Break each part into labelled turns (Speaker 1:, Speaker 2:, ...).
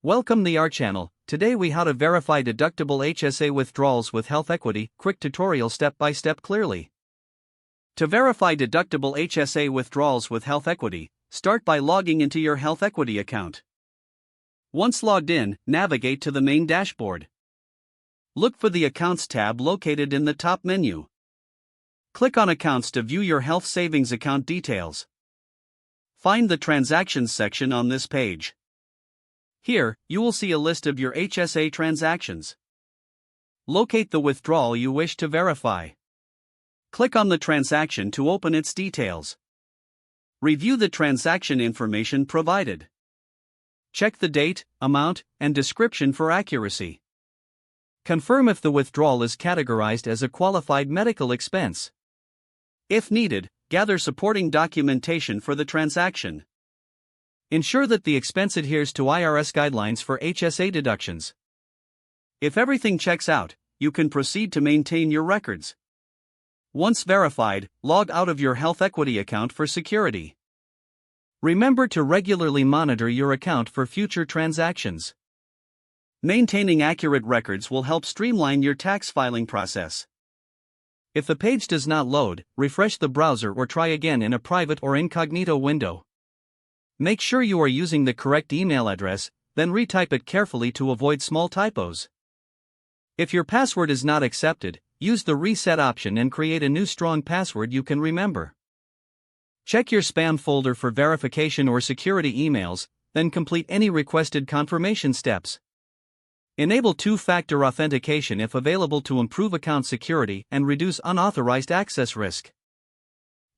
Speaker 1: Welcome to our channel. Today we how to verify deductible HSA withdrawals with HealthEquity. Quick tutorial step by step clearly. To verify deductible HSA withdrawals with HealthEquity, start by logging into your HealthEquity account. Once logged in, navigate to the main dashboard. Look for the Accounts tab located in the top menu. Click on Accounts to view your health savings account details. Find the Transactions section on this page. Here, you will see a list of your HSA transactions. Locate the withdrawal you wish to verify. Click on the transaction to open its details. Review the transaction information provided. Check the date, amount, and description for accuracy. Confirm if the withdrawal is categorized as a qualified medical expense. If needed, gather supporting documentation for the transaction. Ensure that the expense adheres to IRS guidelines for HSA deductions. If everything checks out, you can proceed to maintain your records. Once verified, log out of your HealthEquity account for security. Remember to regularly monitor your account for future transactions. Maintaining accurate records will help streamline your tax filing process. If the page does not load, refresh the browser or try again in a private or incognito window. Make sure you are using the correct email address, then retype it carefully to avoid small typos. If your password is not accepted, use the reset option and create a new strong password you can remember. Check your spam folder for verification or security emails, then complete any requested confirmation steps. Enable two-factor authentication if available to improve account security and reduce unauthorized access risk.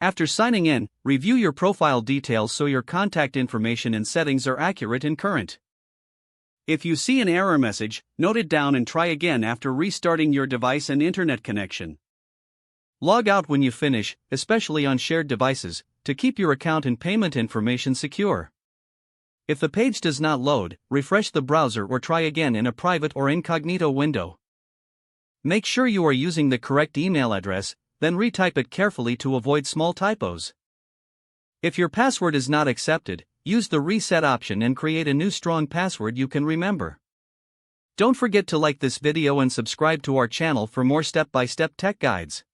Speaker 1: After signing in, review your profile details so your contact information and settings are accurate and current. If you see an error message, note it down and try again after restarting your device and internet connection. Log out when you finish, especially on shared devices, to keep your account and payment information secure. If the page does not load, refresh the browser or try again in a private or incognito window. Make sure you are using the correct email address, then retype it carefully to avoid small typos. If your password is not accepted, use the reset option and create a new strong password you can remember. Don't forget to like this video and subscribe to our channel for more step-by-step tech guides.